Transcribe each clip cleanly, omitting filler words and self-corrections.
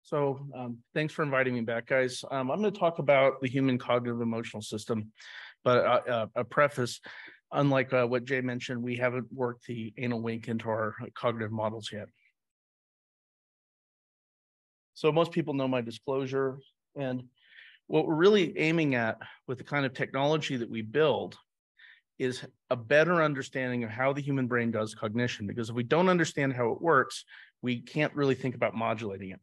Thanks for inviting me back, guys. I'm going to talk about the human cognitive emotional system, but a preface, unlike what Jay mentioned, we haven't worked the anal wink into our cognitive models yet. So most people know my disclosure, and what we're really aiming at with the kind of technology that we build is a better understanding of how the human brain does cognition, because if we don't understand how it works, we can't really think about modulating it.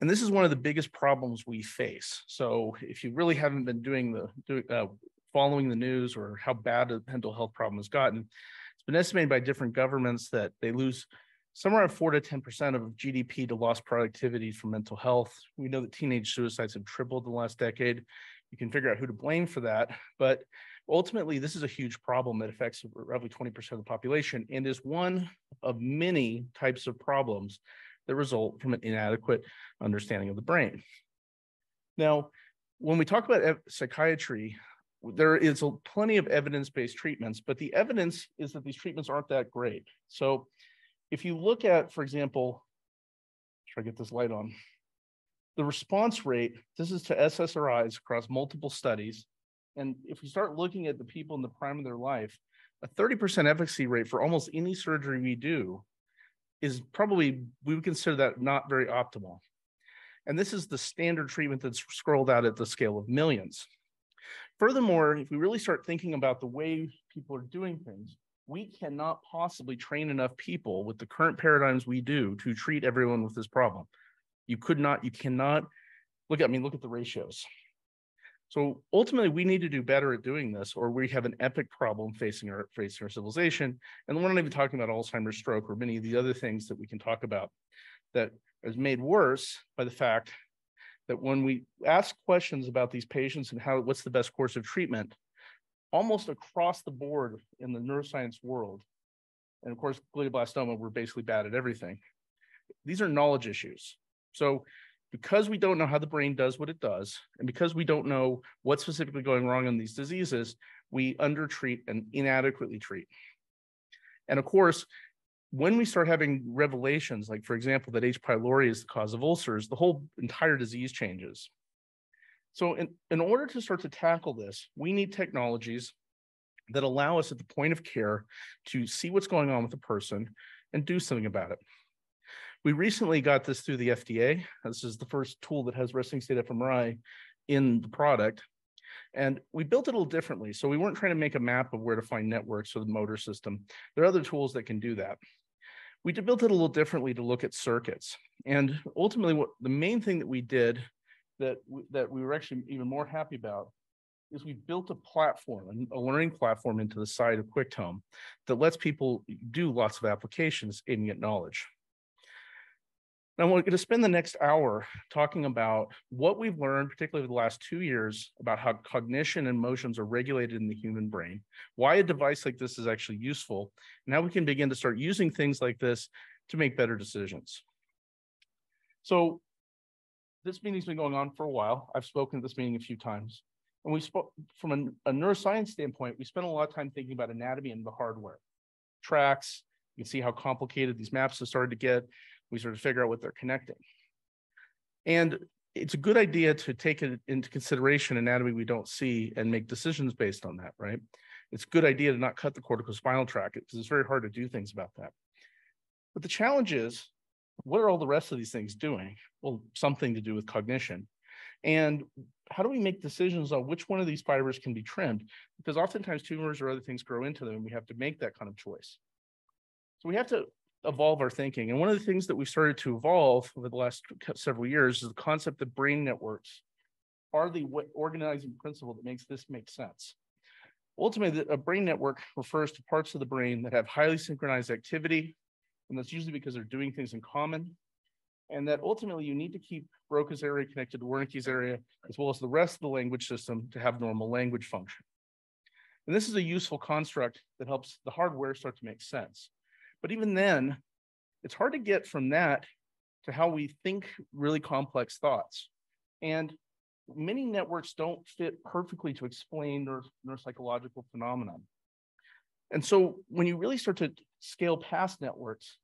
And this is one of the biggest problems we face. So if you really haven't been following the news or how bad a mental health problem has gotten, it's been estimated by different governments that they lose somewhere around 4 to 10% of GDP to lost productivity from mental health. We know that teenage suicides have tripled in the last decade. You can figure out who to blame for that, but ultimately, this is a huge problem that affects roughly 20% of the population and is one of many types of problems that result from an inadequate understanding of the brain. Now, when we talk about psychiatry, there is plenty of evidence-based treatments, but the evidence is that these treatments aren't that great. So if you look at, for example, try to get this light on, the response rate, this is to SSRIs across multiple studies. And if we start looking at the people in the prime of their life, a 30% efficacy rate for almost any surgery we do is probably, we would consider that not very optimal. And this is the standard treatment that's scrolled out at the scale of millions. Furthermore, if we really start thinking about the way people are doing things, we cannot possibly train enough people with the current paradigms we do to treat everyone with this problem. You cannot, look at the ratios. So ultimately, we need to do better at doing this, or we have an epic problem facing our civilization. And we're not even talking about Alzheimer's, stroke, or many of the other things that we can talk about that is made worse by the fact that when we ask questions about these patients and what's the best course of treatment, almost across the board in the neuroscience world, and of course, glioblastoma, we're basically bad at everything. These are knowledge issues. So because we don't know how the brain does what it does, and because we don't know what's specifically going wrong in these diseases, we undertreat and inadequately treat. And of course, when we start having revelations, like for example, that H. pylori is the cause of ulcers, the whole entire disease changes. So in order to start to tackle this, we need technologies that allow us at the point of care to see what's going on with the person and do something about it. We recently got this through the FDA. This is the first tool that has resting state fMRI in the product. And we built it a little differently. So we weren't trying to make a map of where to find networks or the motor system. There are other tools that can do that. We built it a little differently to look at circuits. And ultimately, the main thing that we did that we were actually even more happy about is we built a platform, a learning platform into the side of QuickTome that lets people do lots of applications aiming at knowledge. Now, we're going to spend the next hour talking about what we've learned, particularly over the last 2 years, about how cognition and emotions are regulated in the human brain, why a device like this is actually useful, and how we can begin to start using things like this to make better decisions. So this meeting's been going on for a while. I've spoken at this meeting a few times. And we spoke from a neuroscience standpoint, we spent a lot of time thinking about anatomy and the hardware. Tracks, you can see how complicated these maps have started to get. We sort of figure out what they're connecting. And it's a good idea to take into consideration anatomy we don't see and make decisions based on that, right? It's a good idea to not cut the corticospinal tract because it's very hard to do things about that. But the challenge is, what are all the rest of these things doing? Well, something to do with cognition. And how do we make decisions on which one of these fibers can be trimmed? Because oftentimes tumors or other things grow into them and we have to make that kind of choice. So we have to evolve our thinking. And one of the things that we've started to evolve over the last several years is the concept that brain networks are the organizing principle that makes this make sense. Ultimately, a brain network refers to parts of the brain that have highly synchronized activity, and that's usually because they're doing things in common, and that ultimately you need to keep Broca's area connected to Wernicke's area, as well as the rest of the language system to have normal language function. And this is a useful construct that helps the hardware start to make sense. But even then, it's hard to get from that to how we think really complex thoughts. And many networks don't fit perfectly to explain neuropsychological phenomena. And so when you really start to scale past networks,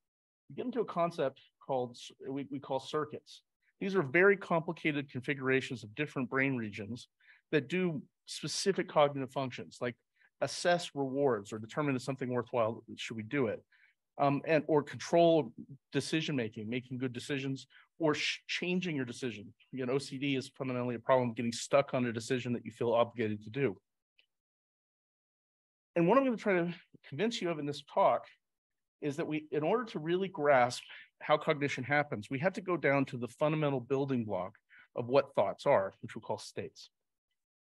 you get into a concept called, we call circuits. These are very complicated configurations of different brain regions that do specific cognitive functions, like assess rewards or determine if something worthwhile, should we do it? Or control decision making, making good decisions, or changing your decision. Again, OCD is fundamentally a problem getting stuck on a decision that you feel obligated to do. And what I'm going to try to convince you of in this talk is that in order to really grasp how cognition happens, we have to go down to the fundamental building block of what thoughts are, which we'll call states.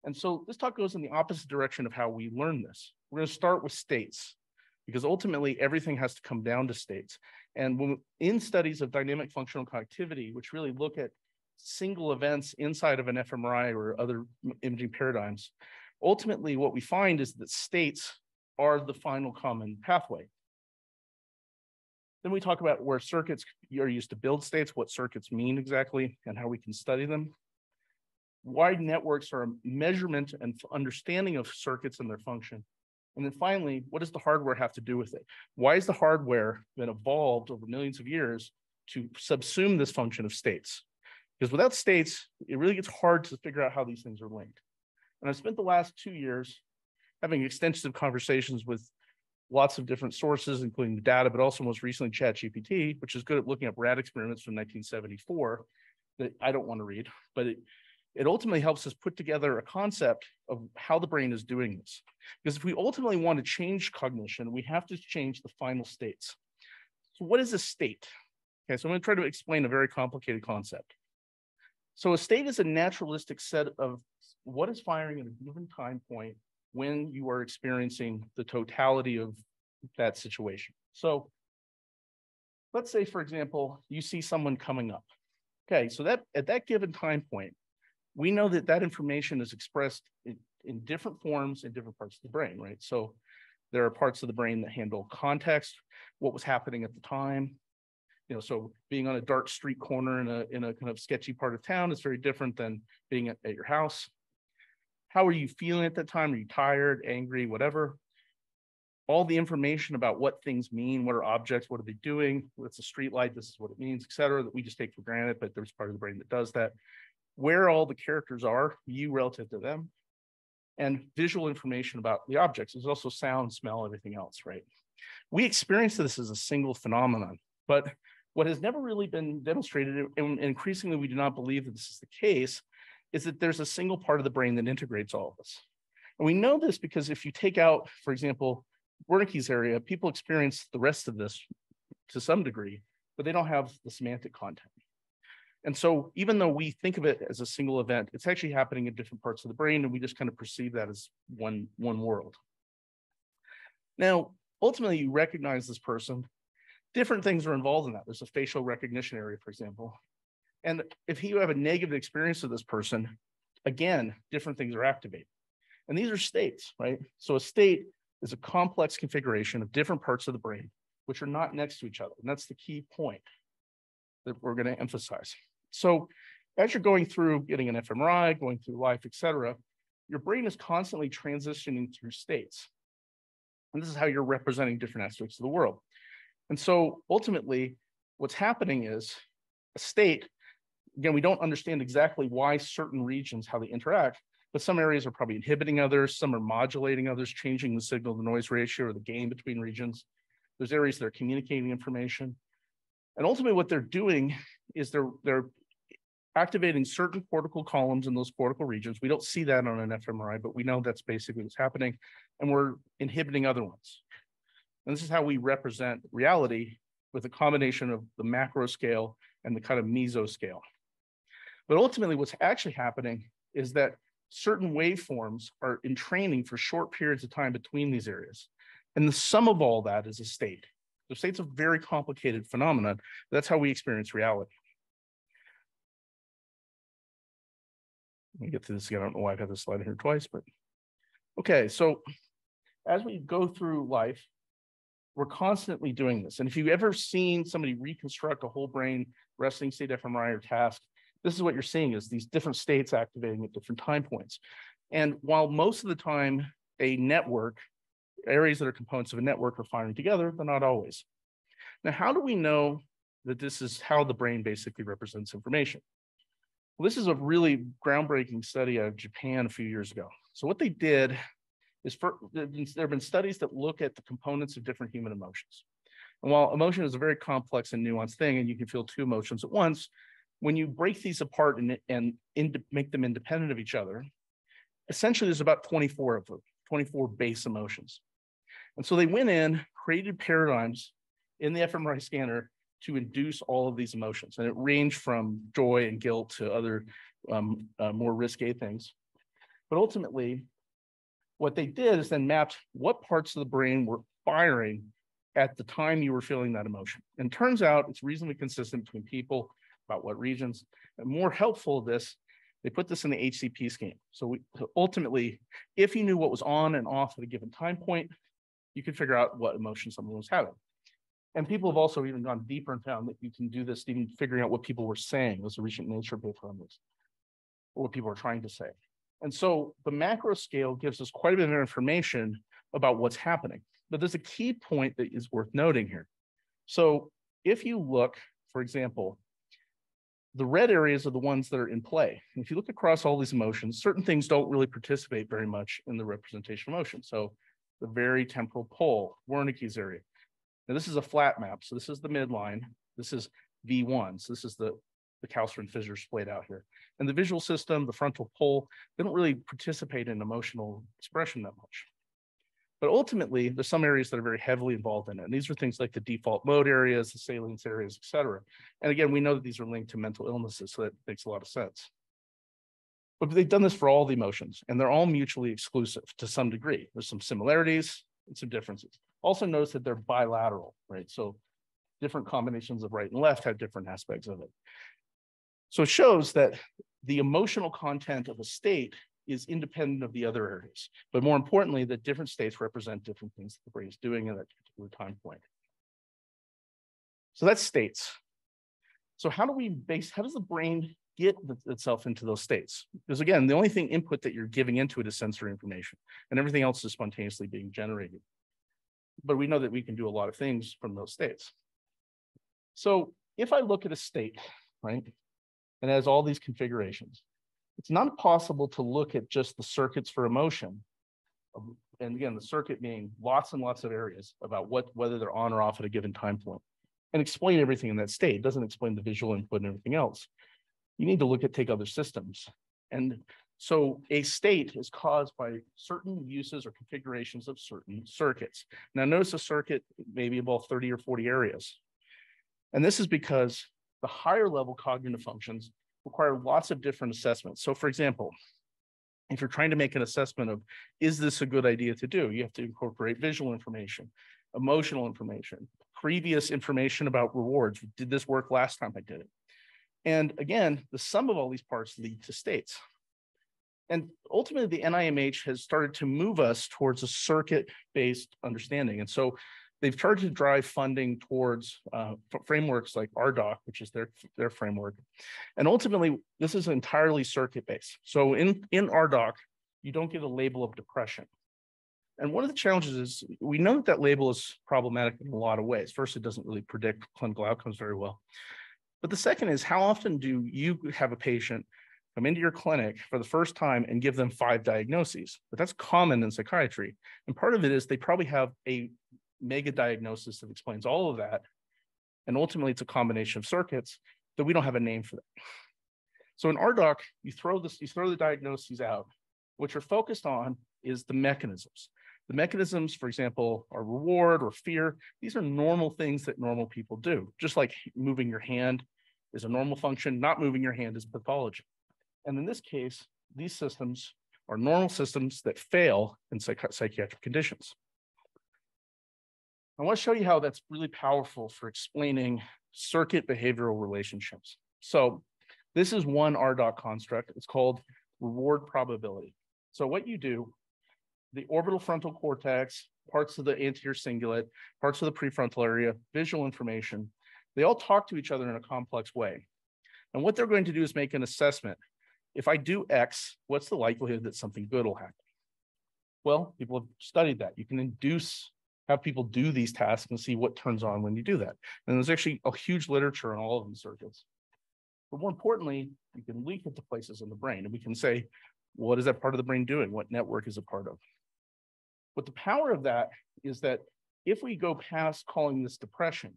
And so this talk goes in the opposite direction of how we learn this. We're going to start with states, because ultimately everything has to come down to states. And in studies of dynamic functional connectivity, which really look at single events inside of an fMRI or other imaging paradigms, ultimately what we find is that states are the final common pathway. Then we talk about where circuits are used to build states, what circuits mean exactly, and how we can study them. Why networks are a measurement and understanding of circuits and their function. And then finally, what does the hardware have to do with it? Why is the hardware been evolved over millions of years to subsume this function of states? Because without states, it really gets hard to figure out how these things are linked. And I've spent the last 2 years having extensive conversations with lots of different sources, including the data, but also most recently ChatGPT, which is good at looking up rat experiments from 1974 that I don't want to read, but it ultimately helps us put together a concept of how the brain is doing this. Because if we ultimately want to change cognition, we have to change the final states. So what is a state? Okay, so I'm going to try to explain a very complicated concept. So a state is a naturalistic set of what is firing at a given time point when you are experiencing the totality of that situation. So let's say, for example, you see someone coming up. Okay, so that at that given time point, we know that that information is expressed in different forms in different parts of the brain, right? So there are parts of the brain that handle context, what was happening at the time. You know, so being on a dark street corner in a kind of sketchy part of town is very different than being at your house. How are you feeling at that time? Are you tired, angry, whatever? All the information about what things mean, what are objects, what are they doing, what's a street light, this is what it means, et cetera, that we just take for granted, but there's part of the brain that does that. Where all the characters are, you relative to them, and visual information about the objects. There's also sound, smell, everything else, right? We experience this as a single phenomenon, but what has never really been demonstrated, and increasingly we do not believe that this is the case, is that there's a single part of the brain that integrates all of this. And we know this because if you take out, for example, Wernicke's area, people experience the rest of this to some degree, but they don't have the semantic content. And so even though we think of it as a single event, it's actually happening in different parts of the brain, and we just kind of perceive that as one world. Now, ultimately, you recognize this person. Different things are involved in that. There's a facial recognition area, for example. And if you have a negative experience of this person, again, different things are activated. And these are states, right? So a state is a complex configuration of different parts of the brain, which are not next to each other. And that's the key point that we're going to emphasize. So as you're going through getting an fMRI, going through life, et cetera, your brain is constantly transitioning through states. And this is how you're representing different aspects of the world. And so ultimately, what's happening is a state, again, we don't understand exactly why certain regions, how they interact, but some areas are probably inhibiting others, some are modulating others, changing the signal to noise ratio or the gain between regions. There's areas that are communicating information. And ultimately what they're doing is they're activating certain cortical columns in those cortical regions. We don't see that on an fMRI, but we know that's basically what's happening. And we're inhibiting other ones. And this is how we represent reality with a combination of the macro scale and the kind of meso scale. But ultimately what's actually happening is that certain waveforms are in training for short periods of time between these areas. And the sum of all that is a state. The state's a very complicated phenomenon. That's how we experience reality. Let me get to this again. I don't know why I've had this slide here twice, but okay. So as we go through life, we're constantly doing this. And if you've ever seen somebody reconstruct a whole brain resting state fMRI or task, this is what you're seeing is these different states activating at different time points. And while most of the time a network, areas that are components of a network are firing together, they're not always. Now, how do we know that this is how the brain basically represents information. Well, this is a really groundbreaking study out of Japan a few years ago. So what they did is there have been studies that look at the components of different human emotions. And while emotion is a very complex and nuanced thing, and you can feel two emotions at once, when you break these apart and make them independent of each other, essentially there's about 24 of them, 24 base emotions. And so they went in, created paradigms in the fMRI scanner to induce all of these emotions. And it ranged from joy and guilt to other more risque things. But ultimately, what they did is then mapped what parts of the brain were firing at the time you were feeling that emotion. And turns out it's reasonably consistent between people about what regions. And more helpful of this, they put this in the HCP scheme. So ultimately, if you knew what was on and off at a given time point, you could figure out what emotion someone was having. And people have also even gone deeper and found that you can do this, even figuring out what people were saying. There's a recent Nature paper on this, or what people are trying to say. And so the macro scale gives us quite a bit of information about what's happening. But there's a key point that is worth noting here. So if you look, for example, the red areas are the ones that are in play. And if you look across all these emotions, certain things don't really participate very much in the representation of motion. So the very temporal pole, Wernicke's area. Now this is a flat map. So this is the midline. This is V1. So this is the calcium fissure splayed out here. And the visual system, the frontal pole, they don't really participate in emotional expression that much. But ultimately, there's some areas that are very heavily involved in it. And these are things like the default mode areas, the salience areas, et cetera. And again, we know that these are linked to mental illnesses, so that makes a lot of sense. But they've done this for all the emotions, and they're all mutually exclusive to some degree. There's some similarities and some differences. Also notice that they're bilateral, right? So different combinations of right and left have different aspects of it. So it shows that the emotional content of a state is independent of the other areas, but more importantly, that different states represent different things that the brain is doing at that particular time point. So that's states. So how does the brain get itself into those states? Because again, the only thing input that you're giving into it is sensory information, and everything else is spontaneously being generated. But we know that we can do a lot of things from those states. So if I look at a state, right, and it has all these configurations, it's not possible to look at just the circuits for emotion. And again, the circuit being lots and lots of areas about whether they're on or off at a given time point, and explain everything in that state. It doesn't explain the visual input and everything else. You need to take other systems. And so a state is caused by certain uses or configurations of certain circuits. Now notice a circuit may be involved 30 or 40 areas. And this is because the higher level cognitive functions require lots of different assessments. So for example, if you're trying to make an assessment of, is this a good idea to do? You have to incorporate visual information, emotional information, previous information about rewards. Did this work last time I did it? And again, the sum of all these parts lead to states. And ultimately, the NIMH has started to move us towards a circuit-based understanding. And so they've started to drive funding towards frameworks like RDoC, which is their framework. And ultimately, this is entirely circuit-based. So in RDoC, you don't get a label of depression. And one of the challenges is we know that label is problematic in a lot of ways. First, it doesn't really predict clinical outcomes very well. But the second is, how often do you have a patient come into your clinic for the first time and give them 5 diagnoses? But that's common in psychiatry. And part of it is they probably have a mega diagnosis that explains all of that. And ultimately, it's a combination of circuits that we don't have a name for that. So in RDoC, you throw the diagnoses out. What you're focused on is the mechanisms. The mechanisms, for example, are reward or fear. These are normal things that normal people do. Just like moving your hand is a normal function, not moving your hand is pathology. And in this case, these systems are normal systems that fail in psychiatric conditions. I want to show you how that's really powerful for explaining circuit behavioral relationships. So this is one RDoC construct. It's called reward probability. So what you do, the orbital frontal cortex, parts of the anterior cingulate, parts of the prefrontal area, visual information, they all talk to each other in a complex way. And what they're going to do is make an assessment. If I do X, what's the likelihood that something good will happen? Well, people have studied that. You can induce have people do these tasks and see what turns on when you do that. And there's actually a huge literature on all of these circuits. But more importantly, you can link it to places in the brain, and we can say, what is that part of the brain doing? What network is it part of? But the power of that is that if we go past calling this depression,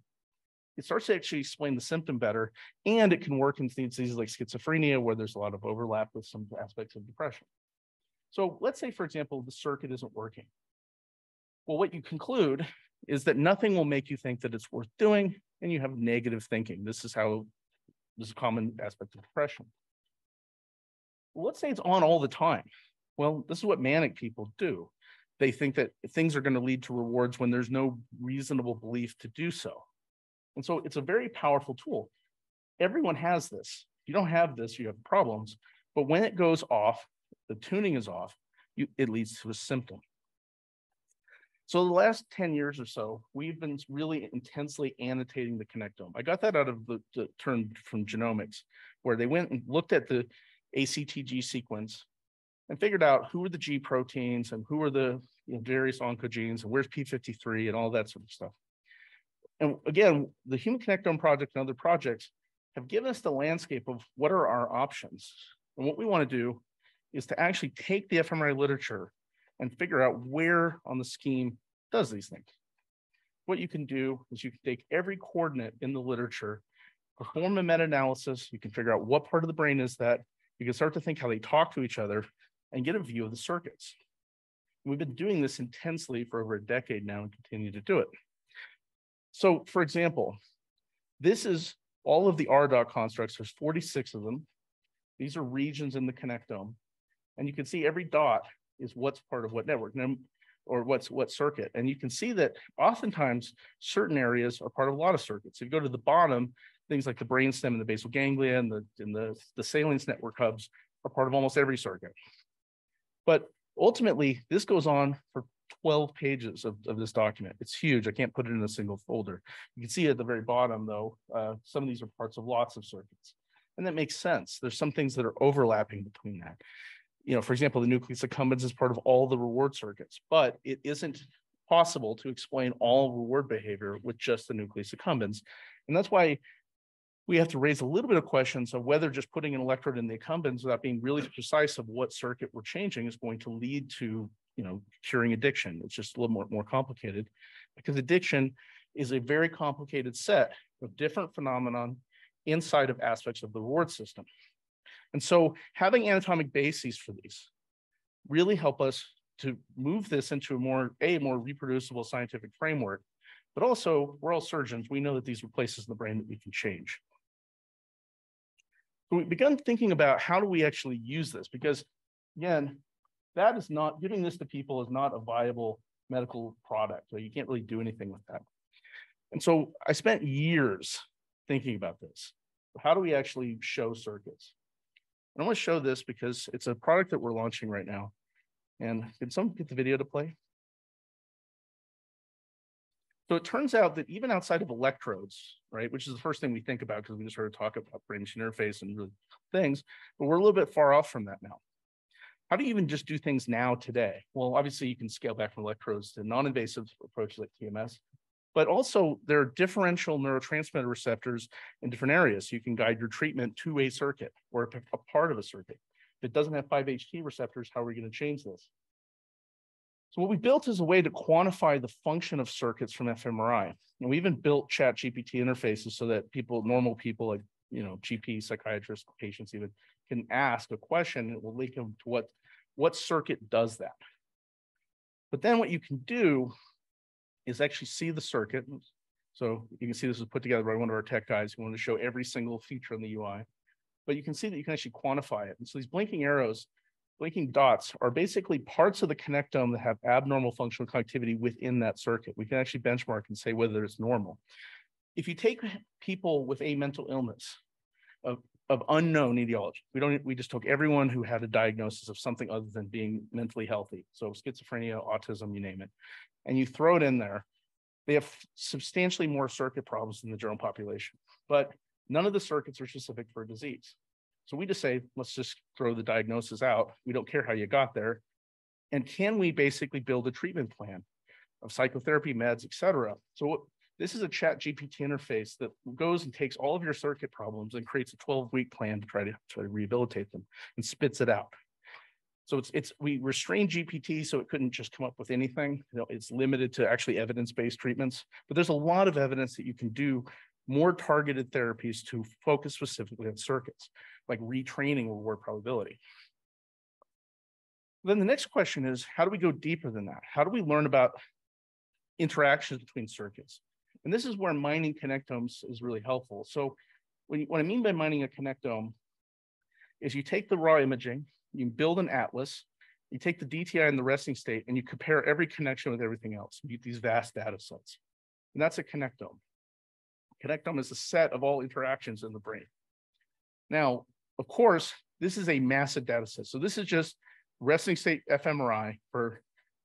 it starts to actually explain the symptom better, and it can work in diseases like schizophrenia, where there's a lot of overlap with some aspects of depression. So let's say, for example, the circuit isn't working. Well, what you conclude is that nothing will make you think that it's worth doing, and you have negative thinking. This is a common aspect of depression. Well, let's say it's on all the time. Well, this is what manic people do. They think that things are going to lead to rewards when there's no reasonable belief to do so. And so it's a very powerful tool. Everyone has this. If you don't have this, you have problems. But when it goes off, the tuning is off, it leads to a symptom. So the last 10 years or so, we've been really intensely annotating the connectome. I got that out of the term from genomics, where they went and looked at the ACTG sequence and figured out who were the G proteins and who were the various oncogenes and where's P53 and all that sort of stuff. And again, the Human Connectome Project and other projects have given us the landscape of what are our options. And what we want to do is to actually take the fMRI literature and figure out where on the scheme does these things. What you can do is you can take every coordinate in the literature, perform a meta-analysis, you can figure out what part of the brain is that, you can start to think how they talk to each other and get a view of the circuits. We've been doing this intensely for over a decade now and continue to do it. So for example, this is all of the RDOT constructs. There's 46 of them. These are regions in the connectome. And you can see every dot is what's part of what network or what circuit. And you can see that oftentimes certain areas are part of a lot of circuits. If you go to the bottom, things like the brainstem and the basal ganglia and the salience network hubs are part of almost every circuit. But ultimately, this goes on for 12 pages of this document. It's huge. I can't put it in a single folder. You can see at the very bottom, though, some of these are parts of lots of circuits. And that makes sense. There's some things that are overlapping between that. For example, the nucleus accumbens is part of all the reward circuits, but it isn't possible to explain all reward behavior with just the nucleus accumbens. And that's why we have to raise a little bit of questions of whether just putting an electrode in the accumbens without being really precise of what circuit we're changing is going to lead to, curing addiction. It's just a little more complicated, because addiction is a very complicated set of different phenomenon inside of aspects of the reward system. And so having anatomic bases for these really help us to move this into a more reproducible scientific framework, but also we're all surgeons. We know that these are places in the brain that we can change. So we've begun thinking about how do we actually use this, because again, that is not, giving this to people is not a viable medical product. So you can't really do anything with that. And so I spent years thinking about this. How do we actually show circuits? And I want to show this because it's a product that we're launching right now. And can someone get the video to play? So it turns out that even outside of electrodes, right, which is the first thing we think about because we just heard talk about brain-machine interface and really things, but we're a little bit far off from that now. How do you even just do things now today? Well, obviously you can scale back from electrodes to non-invasive approaches like TMS, but also there are differential neurotransmitter receptors in different areas. So you can guide your treatment to a circuit or a part of a circuit. If it doesn't have 5-HT receptors, how are we going to change this? So what we built is a way to quantify the function of circuits from fMRI. And we even built ChatGPT interfaces so that normal people like, GP, psychiatrists, patients even, can ask a question and it will link them to what circuit does that. But then what you can do is actually see the circuit. So you can see this was put together by one of our tech guys who wanted to show every single feature on the UI. But you can see that you can actually quantify it. And so these blinking arrows, blinking dots are basically parts of the connectome that have abnormal functional connectivity within that circuit. We can actually benchmark and say whether it's normal. If you take people with a mental illness of unknown etiology, we just took everyone who had a diagnosis of something other than being mentally healthy. So schizophrenia, autism, you name it. And you throw it in there, they have substantially more circuit problems than the general population. But none of the circuits are specific for a disease. So we just say, let's just throw the diagnosis out. We don't care how you got there. And can we basically build a treatment plan of psychotherapy, meds, et cetera. So this is a chat GPT interface that goes and takes all of your circuit problems and creates a 12-week plan to try to rehabilitate them and spits it out. So we restrained GPT so it couldn't just come up with anything. It's limited to actually evidence-based treatments, but there's a lot of evidence that you can do more targeted therapies to focus specifically on circuits, like retraining reward probability. Then the next question is, how do we go deeper than that? How do we learn about interactions between circuits? And this is where mining connectomes is really helpful. So what I mean by mining a connectome is you take the raw imaging, you build an atlas, you take the DTI and the resting state, and you compare every connection with everything else. You get these vast data sets. And that's a connectome. Connectome is a set of all interactions in the brain. Now, of course, this is a massive data set. So this is just resting state fMRI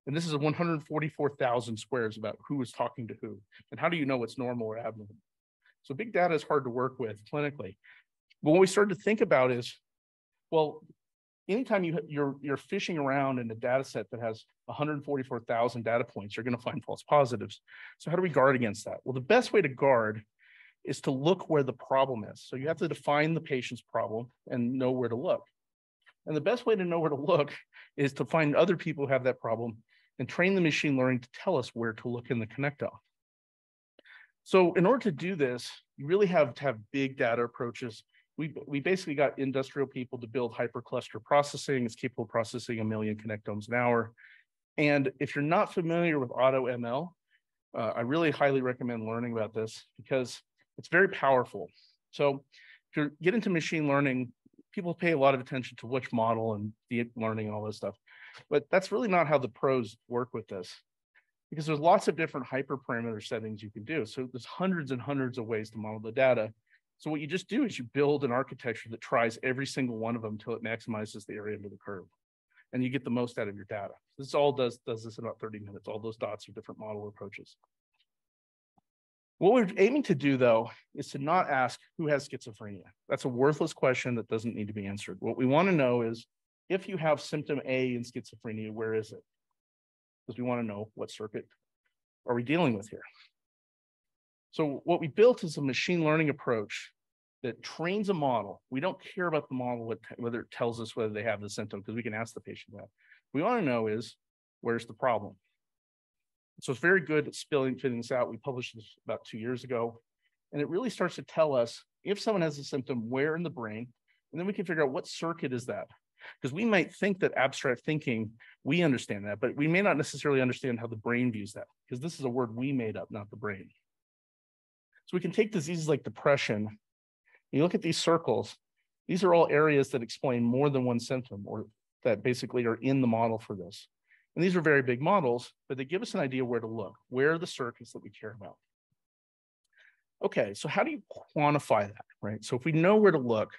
and this is a 144,000 squares about who is talking to who. And how do you know what's normal or abnormal? So big data is hard to work with clinically. But what we started to think about is, well, anytime you're fishing around in a data set that has 144,000 data points, you're going to find false positives. So how do we guard against that? Well, the best way to guard is to look where the problem is. So you have to define the patient's problem and know where to look. And the best way to know where to look is to find other people who have that problem and train the machine learning to tell us where to look in the connectome. So in order to do this, you really have to have big data approaches. We basically got industrial people to build hypercluster processing. It's capable of processing 1 million connectomes an hour. And if you're not familiar with AutoML, I really highly recommend learning about this because it's very powerful. So if you get into machine learning, people pay a lot of attention to which model and deep learning and all this stuff. But that's really not how the pros work with this, because there's lots of different hyperparameter settings you can do. So there's hundreds and hundreds of ways to model the data. So what you just do is you build an architecture that tries every single one of them until it maximizes the area under the curve. And you get the most out of your data. This all does this in about 30 minutes. All those dots are different model approaches. What we're aiming to do, though, is to not ask who has schizophrenia. That's a worthless question that doesn't need to be answered. What we want to know is, if you have symptom A in schizophrenia, where is it? Because we want to know what circuit are we dealing with here. So what we built is a machine learning approach that trains a model. We don't care about the model, whether it tells us whether they have the symptom, because we can ask the patient that. What we want to know is, where's the problem? So it's very good at fitting this out. We published this about 2 years ago, and it really starts to tell us if someone has a symptom, where in the brain, and then we can figure out what circuit is that. Because we might think that abstract thinking, we understand that, but we may not necessarily understand how the brain views that, because this is a word we made up, not the brain. So we can take diseases like depression. You look at these circles, these are all areas that explain more than one symptom, or that basically are in the model for this. And these are very big models, but they give us an idea where to look. Where are the circuits that we care about? Okay, so how do you quantify that, right? So if we know where to look,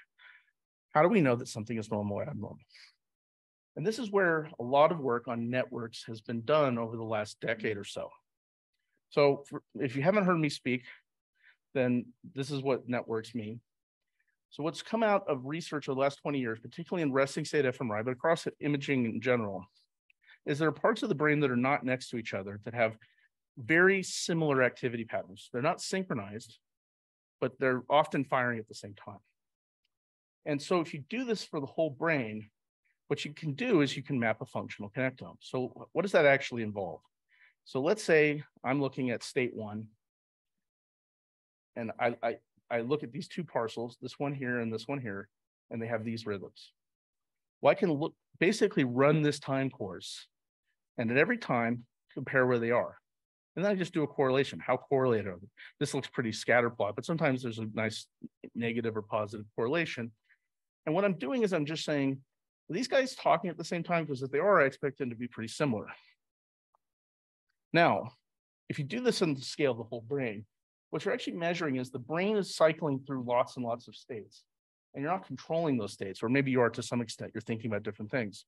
how do we know that something is normal or abnormal? And this is where a lot of work on networks has been done over the last decade or so. So if you haven't heard me speak, then this is what networks mean. So what's come out of research over the last 20 years, particularly in resting state fMRI, but across imaging in general, is there are parts of the brain that are not next to each other that have very similar activity patterns. They're not synchronized, but they're often firing at the same time. And so if you do this for the whole brain, what you can do is you can map a functional connectome. So what does that actually involve? So let's say I'm looking at state 1, and I look at these 2 parcels, this one here and this one here, and they have these rhythms. Well, I can basically run this time course, and at every time compare where they are. And then I just do a correlation. How correlated are they? This looks pretty scatter plot, but sometimes there's a nice negative or positive correlation. And what I'm doing is I'm just saying, are these guys talking at the same time? Because if they are, I expect them to be pretty similar. Now, if you do this on the scale of the whole brain, what you're actually measuring is the brain is cycling through lots and lots of states. And you're not controlling those states, or maybe you are to some extent. You're thinking about different things.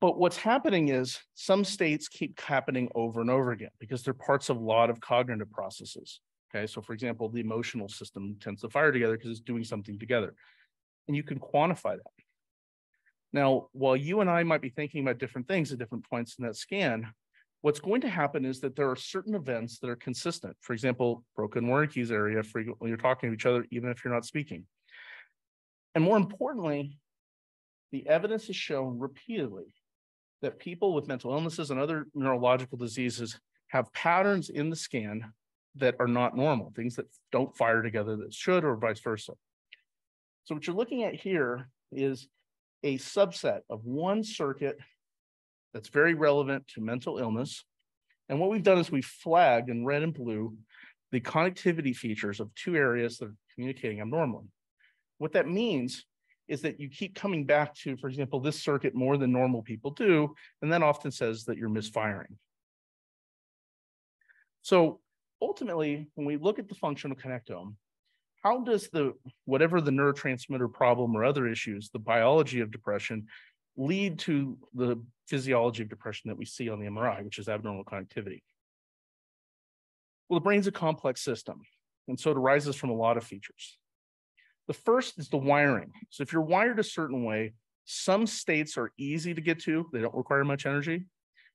But what's happening is some states keep happening over and over again because they're parts of a lot of cognitive processes. Okay, so for example, the emotional system tends to fire together because it's doing something together. And you can quantify that. Now, while you and I might be thinking about different things at different points in that scan, what's going to happen is that there are certain events that are consistent. For example, broken word keys area frequently you're talking to each other, even if you're not speaking. And more importantly, the evidence has shown repeatedly that people with mental illnesses and other neurological diseases have patterns in the scan that are not normal, things that don't fire together that should, or vice versa. So what you're looking at here is a subset of one circuit that's very relevant to mental illness. And what we've done is we've flagged in red and blue the connectivity features of two areas that are communicating abnormally. What that means is that you keep coming back to, for example, this circuit more than normal people do, and that often says that you're misfiring. So ultimately, when we look at the functional connectome, how does whatever the neurotransmitter problem or other issues, the biology of depression, lead to the physiology of depression that we see on the MRI, which is abnormal connectivity? Well, the brain's a complex system, and so it arises from a lot of features. The first is the wiring. So if you're wired a certain way, some states are easy to get to, they don't require much energy,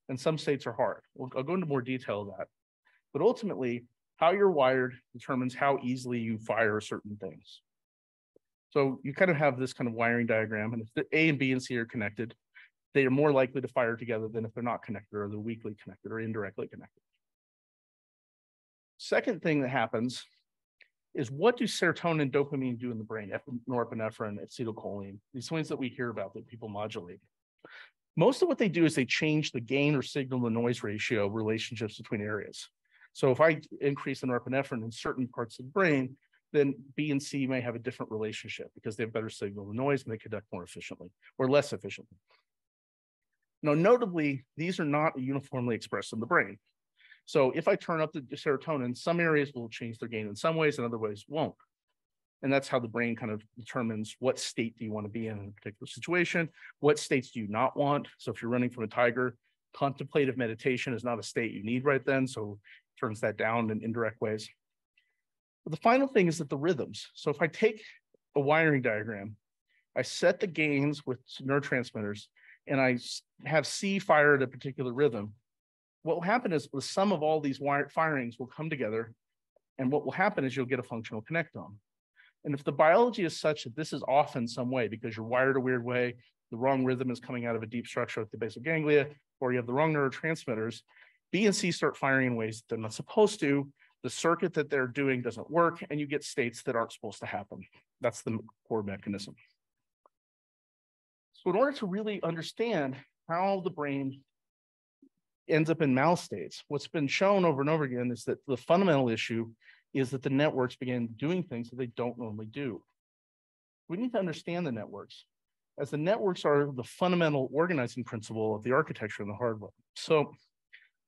and some states are hard. I'll go into more detail of that. But ultimately, how you're wired determines how easily you fire certain things. So you kind of have this kind of wiring diagram, and if the A and B and C are connected, they are more likely to fire together than if they're not connected, or they're weakly connected or indirectly connected. Second thing that happens is, what do serotonin and dopamine do in the brain, norepinephrine, acetylcholine, these things that we hear about that people modulate? Most of what they do is they change the gain or signal to noise ratio relationships between areas. So if I increase the norepinephrine in certain parts of the brain, then B and C may have a different relationship because they have better signal to noise and they conduct more efficiently or less efficiently. Now, notably, these are not uniformly expressed in the brain. So if I turn up the serotonin, some areas will change their gain in some ways and other ways won't. And that's how the brain kind of determines what state do you want to be in a particular situation, what states do you not want. So if you're running from a tiger, contemplative meditation is not a state you need right then, so it turns that down in indirect ways. But the final thing is that the rhythms. So if I take a wiring diagram, I set the gains with neurotransmitters, and I have C fire at a particular rhythm, what will happen is the sum of all these firings will come together, and what will happen is you'll get a functional connectome. And if the biology is such that this is off in some way because you're wired a weird way, the wrong rhythm is coming out of a deep structure at the basal ganglia, or you have the wrong neurotransmitters, B and C start firing in ways that they're not supposed to, the circuit that they're doing doesn't work, and you get states that aren't supposed to happen. That's the core mechanism. So in order to really understand how the brain ends up in mal states, what's been shown over and over again is that the fundamental issue is that the networks begin doing things that they don't normally do. We need to understand the networks, as the networks are the fundamental organizing principle of the architecture and the hardware. So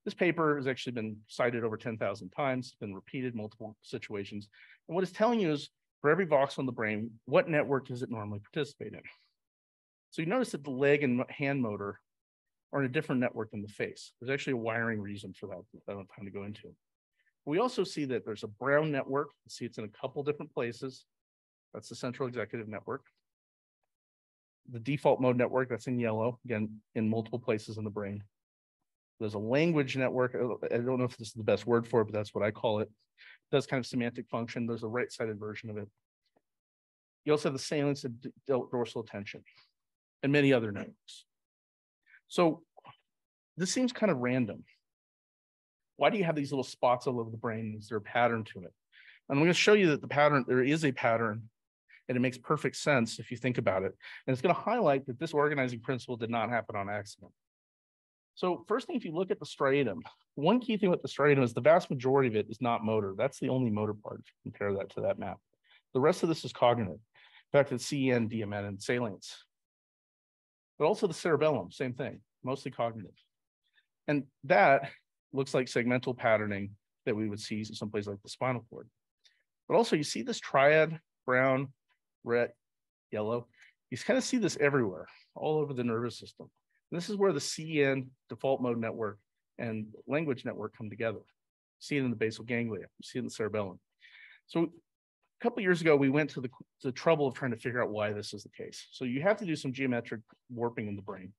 this paper has actually been cited over 10,000 times, been repeated multiple situations. And what it's telling you is, for every voxel in the brain, what network does it normally participate in? So you notice that the leg and hand motor are in a different network than the face. There's actually a wiring reason for that I don't have time to go into. We also see that there's a brown network. You see it's in a couple different places. That's the central executive network. The default mode network, that's in yellow, again, in multiple places in the brain. There's a language network. I don't know if this is the best word for it, but that's what I call it. It does kind of semantic function. There's a right-sided version of it. You also have the salience and dorsal attention and many other networks. So this seems kind of random. Why do you have these little spots all over the brain? Is there a pattern to it? And I'm going to show you that the pattern, there is a pattern, and it makes perfect sense if you think about it. And it's going to highlight that this organizing principle did not happen on accident. So first thing, if you look at the striatum, one key thing with the striatum is the vast majority of it is not motor. That's the only motor part, if you compare that to that map. The rest of this is cognitive. In fact, it's CN, DMN, and salience. But also the cerebellum, same thing, mostly cognitive. And that looks like segmental patterning that we would see someplace like the spinal cord. But also you see this triad, brown, red, yellow. You kind of see this everywhere, all over the nervous system. And this is where the CN, default mode network, and language network come together. You see it in the basal ganglia, you see it in the cerebellum. So a couple of years ago, we went to the trouble of trying to figure out why this is the case. So you have to do some geometric warping in the brain.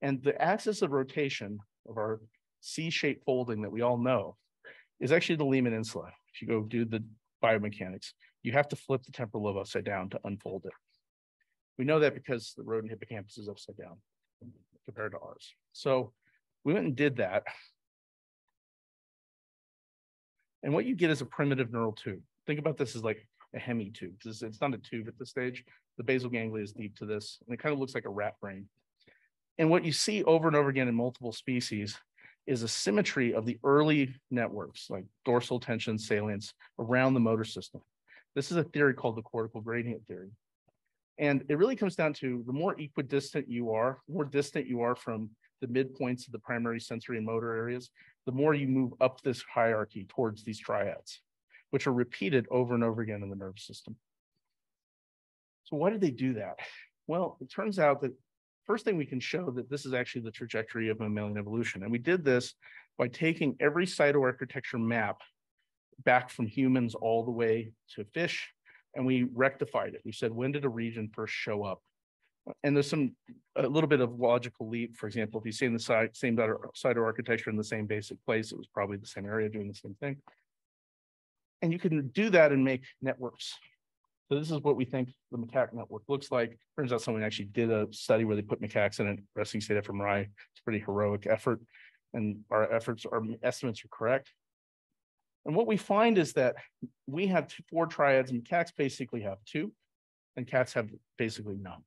And the axis of rotation of our C-shaped folding that we all know is actually the lemon insula. If you go do the biomechanics, you have to flip the temporal lobe upside down to unfold it. We know that because the rodent hippocampus is upside down compared to ours. So we went and did that. And what you get is a primitive neural tube. Think about this as like a hemitube. It's not a tube at this stage. The basal ganglia is deep to this, and it kind of looks like a rat brain. And what you see over and over again in multiple species is a symmetry of the early networks, like dorsal tension salience, around the motor system. This is a theory called the cortical gradient theory. And it really comes down to the more equidistant you are, the more distant you are from the midpoints of the primary sensory and motor areas, the more you move up this hierarchy towards these triads, which are repeated over and over again in the nervous system. So why did they do that? Well, it turns out that first thing we can show that this is actually the trajectory of mammalian evolution. And we did this by taking every cytoarchitecture map back from humans all the way to fish, and we rectified it. We said, when did a region first show up? And there's a little bit of logical leap. For example, if you see in the same cytoarchitecture in the same basic place, it was probably the same area doing the same thing. And you can do that and make networks. So this is what we think the macaque network looks like. Turns out someone actually did a study where they put macaques in a resting state fMRI. It's a pretty heroic effort, and our estimates are correct. And what we find is that we have 4 triads, and macaques basically have 2, and cats have basically none.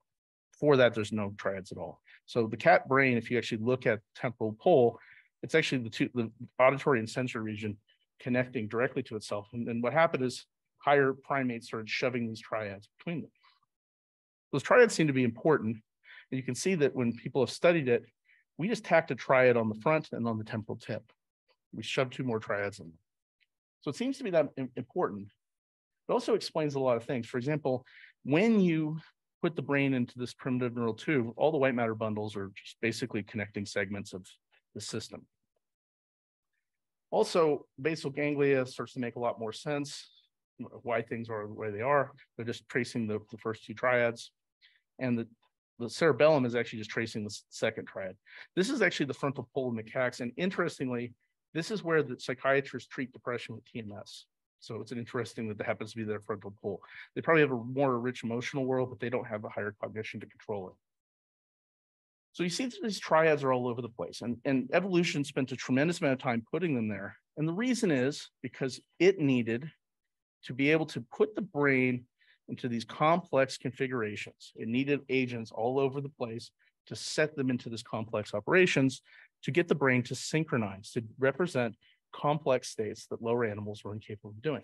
For that, there's no triads at all. So the cat brain, if you actually look at temporal pole, it's actually the auditory and sensory region connecting directly to itself. And then what happened is higher primates started shoving these triads between them. Those triads seem to be important. And you can see that when people have studied it, we just tacked a triad on the front and on the temporal tip. We shoved 2 more triads in. So it seems to be that important. It also explains a lot of things. For example, when you put the brain into this primitive neural tube, all the white matter bundles are just basically connecting segments of the system. Also, basal ganglia starts to make a lot more sense. Why things are the way they are. They're just tracing the first 2 triads. And the cerebellum is actually just tracing the second triad. This is actually the frontal pole of macaques. And interestingly, this is where the psychiatrists treat depression with TMS. So it's interesting that happens to be their frontal pole. They probably have a more rich emotional world, but they don't have a higher cognition to control it. So you see these triads are all over the place, and evolution spent a tremendous amount of time putting them there. And the reason is because it needed to be able to put the brain into these complex configurations. It needed agents all over the place to set them into this complex operations to get the brain to synchronize, to represent complex states that lower animals were incapable of doing.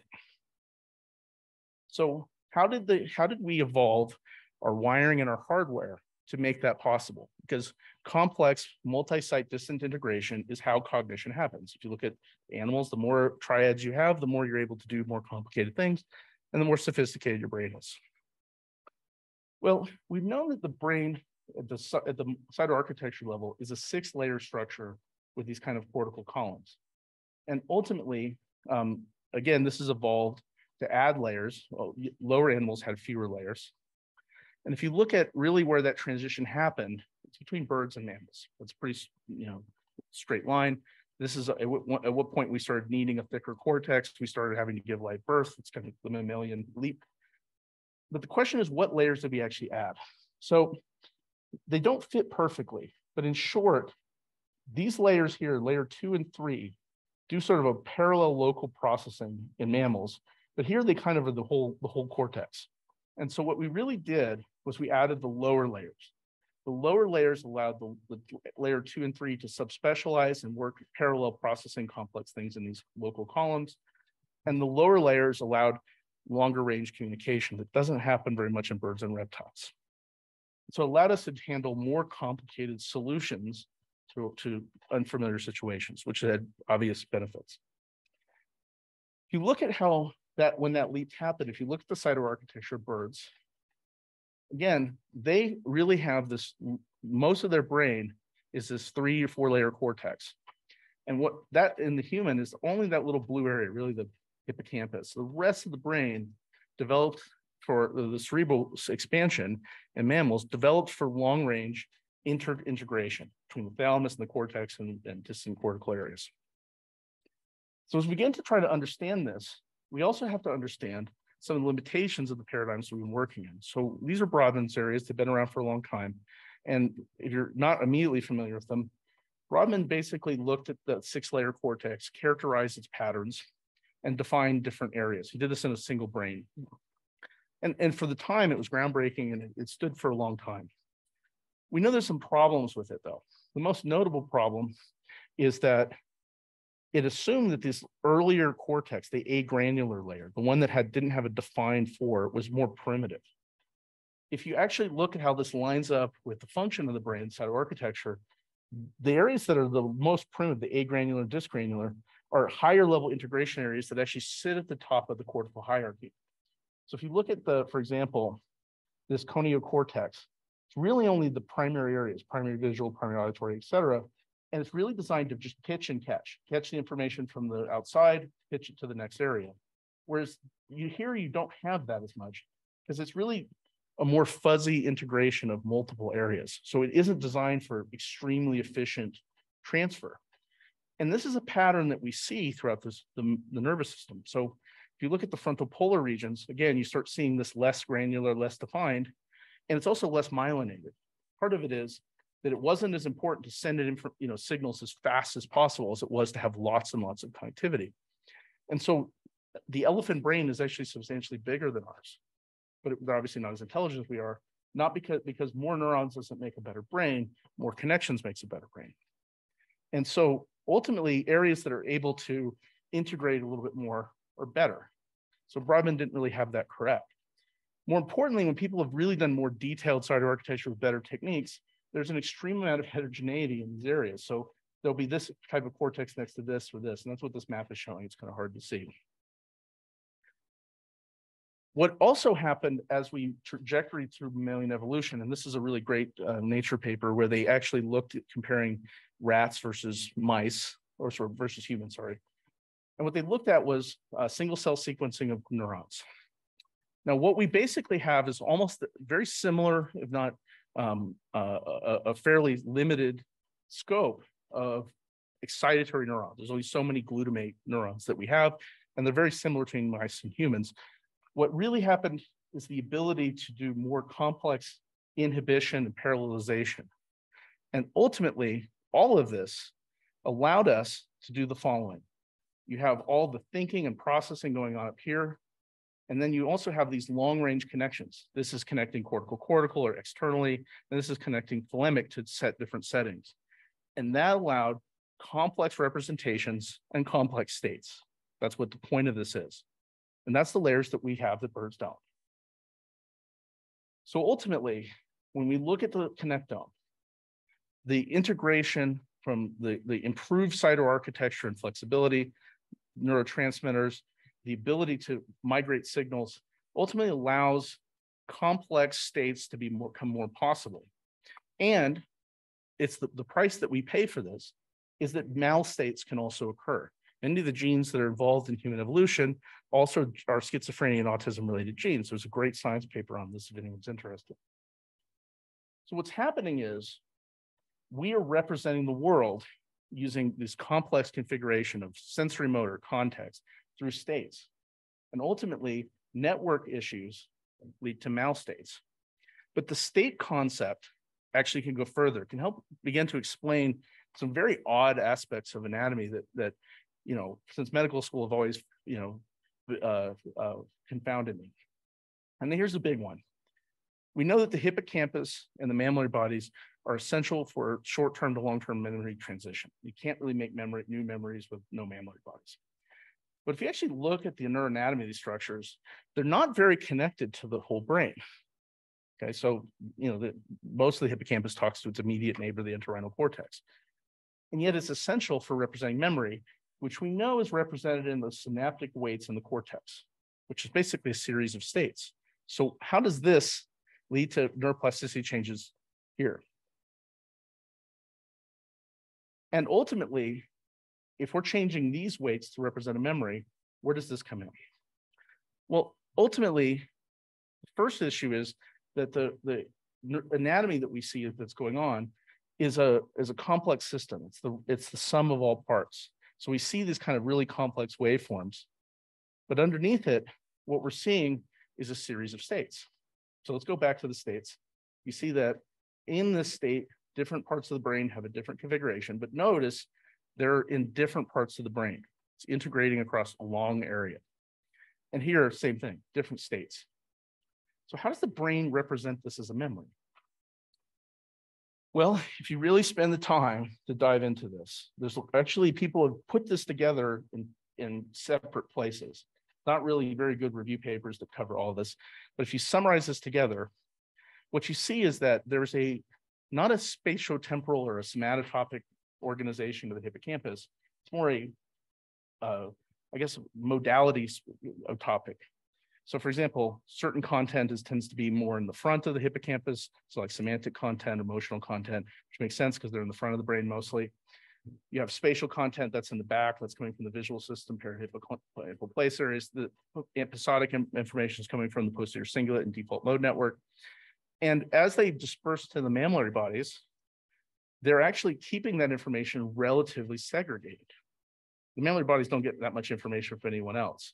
So how did we evolve our wiring and our hardware to make that possible? Because complex multi-site distant integration is how cognition happens. If you look at animals, the more triads you have, the more you're able to do more complicated things, and the more sophisticated your brain is. Well, we've known that the brain at the cytoarchitecture level is a 6-layer structure with these kind of cortical columns. And ultimately, again, this has evolved to add layers. Well, lower animals had fewer layers. And if you look at really where that transition happened, it's between birds and mammals. That's a pretty, straight line. This is at what point we started needing a thicker cortex. We started having to give live birth. It's kind of the mammalian leap. But the question is, what layers did we actually add? So they don't fit perfectly, but in short, these layers here, layer 2 and 3, do sort of a parallel local processing in mammals, but here they kind of are the whole cortex. And so what we really did was we added the lower layers. The lower layers allowed the layer 2 and 3 to subspecialize and work parallel processing complex things in these local columns. And the lower layers allowed longer range communication that doesn't happen very much in birds and reptiles. So it allowed us to handle more complicated solutions to unfamiliar situations, which had obvious benefits. If you look at when that leap happened, if you look at the cytoarchitecture of birds, again, they really have this, most of their brain is this 3 or 4 layer cortex. And what that in the human is only that little blue area, really the hippocampus. The rest of the brain developed for the cerebral expansion in mammals, developed for long range integration, between the thalamus and the cortex and distant cortical areas. So as we begin to try to understand this, we also have to understand some of the limitations of the paradigms we've been working in. So these are Brodmann's areas. They've been around for a long time. And if you're not immediately familiar with them, Brodmann basically looked at the 6-layer cortex, characterized its patterns, and defined different areas. He did this in a single brain. And for the time, it was groundbreaking, and it stood for a long time. We know there's some problems with it, though. The most notable problem is that it assumed that this earlier cortex, the agranular layer, the one that didn't have a defined 4, was more primitive. If you actually look at how this lines up with the function of the brain cytoarchitecture, the areas that are the most primitive, the agranular and dysgranular, are higher level integration areas that actually sit at the top of the cortical hierarchy. So if you look at for example, this coniocortex, it's really only the primary areas, primary visual, primary auditory, et cetera. And it's really designed to just pitch and catch the information from the outside, pitch it to the next area. Whereas you don't have that as much because it's really a more fuzzy integration of multiple areas. So it isn't designed for extremely efficient transfer. And this is a pattern that we see throughout the nervous system. So if you look at the frontal polar regions, again, you start seeing this less granular, less defined, and it's also less myelinated. Part of it is that it wasn't as important to send it in, signals as fast as possible as it was to have lots and lots of connectivity. And so the elephant brain is actually substantially bigger than ours, but they're obviously not as intelligent as we are, not because more neurons doesn't make a better brain, more connections makes a better brain. And so ultimately, areas that are able to integrate a little bit more are better. So Brodmann didn't really have that correct. More importantly, when people have really done more detailed cytoarchitecture with better techniques, there's an extreme amount of heterogeneity in these areas. So there'll be this type of cortex next to this or this, and that's what this map is showing. It's kind of hard to see. What also happened as we trajectory through mammalian evolution, and this is a really great Nature paper where they actually looked at comparing rats versus mice, or versus humans, sorry. And what they looked at was single cell sequencing of neurons. Now, what we basically have is almost very similar, if not a fairly limited scope of excitatory neurons. There's only so many glutamate neurons that we have, and they're very similar between mice and humans. What really happened is the ability to do more complex inhibition and parallelization. And ultimately, all of this allowed us to do the following. You have all the thinking and processing going on up here, and then you also have these long-range connections. This is connecting cortical-cortical or externally, and this is connecting thalamic to set different settings. And that allowed complex representations and complex states. That's what the point of this is. And that's the layers that we have that birds don't. So ultimately, when we look at the connectome, the integration from the improved cytoarchitecture and flexibility, neurotransmitters, the ability to migrate signals ultimately allows complex states to become more possible. And it's the price that we pay for this is that mal states can also occur. Many of the genes that are involved in human evolution also are schizophrenia and autism related genes. There's a great science paper on this if anyone's interested. So what's happening is we are representing the world using this complex configuration of sensory motor context through states. And ultimately, network issues lead to mal states. But the state concept actually can go further, can help begin to explain some very odd aspects of anatomy that since medical school have always, confounded me. And here's a big one. We know that the hippocampus and the mammillary bodies are essential for short-term to long-term memory transition. You can't really make new memories with no mammillary bodies. But if you actually look at the neuroanatomy of these structures, they're not very connected to the whole brain. Okay, so most of the hippocampus talks to its immediate neighbor, the entorhinal cortex. And yet it's essential for representing memory, which we know is represented in the synaptic weights in the cortex, which is basically a series of states. So how does this lead to neuroplasticity changes here? And ultimately, if we're changing these weights to represent a memory, where does this come in? Well, ultimately, the first issue is that the anatomy that we see that's going on is a complex system. It's the sum of all parts. So we see these kind of really complex waveforms, but underneath it, what we're seeing is a series of states. So let's go back to the states. You see that in this state, different parts of the brain have a different configuration, but notice they're in different parts of the brain. It's integrating across a long area. And here, same thing, different states. So how does the brain represent this as a memory? Well, if you really spend the time to dive into this, there's actually people have put this together in separate places. Not really very good review papers that cover all this, but if you summarize this together, what you see is that there's not a spatiotemporal or a somatotopic organization of the hippocampus. It's more I guess, modality topic. So for example, certain content tends to be more in the front of the hippocampus. So like semantic content, emotional content, which makes sense because they're in the front of the brain mostly. You have spatial content that's in the back, that's coming from the visual system, parahippocampal place areas. The episodic information is coming from the posterior cingulate and default mode network. And as they disperse to the mammillary bodies, they're actually keeping that information relatively segregated. The mammillary bodies don't get that much information from anyone else.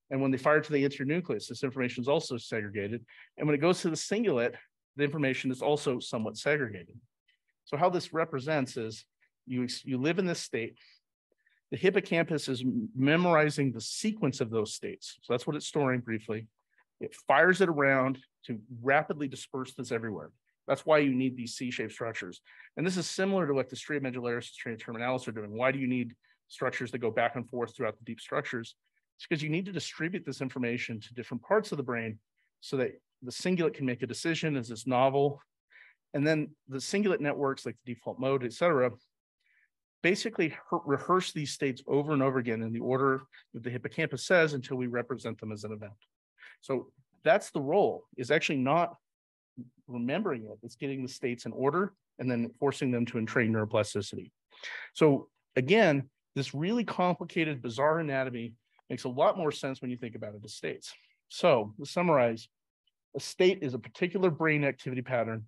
And when they fire to the anterior nucleus, this information is also segregated. And when it goes to the cingulate, the information is also somewhat segregated. So how this represents is you live in this state. The hippocampus is memorizing the sequence of those states. So that's what it's storing briefly. It fires it around to rapidly disperse this everywhere. That's why you need these C-shaped structures. And this is similar to what the stria medullaris and stria terminalis are doing. Why do you need structures that go back and forth throughout the deep structures? It's because you need to distribute this information to different parts of the brain so that the cingulate can make a decision as it's novel. And then the cingulate networks like the default mode, et cetera, basically rehearse these states over and over again in the order that the hippocampus says until we represent them as an event. So that's the role, is actually not remembering it, it's getting the states in order and then forcing them to entrain neuroplasticity. So again, this really complicated, bizarre anatomy makes a lot more sense when you think about it as states. So to summarize, a state is a particular brain activity pattern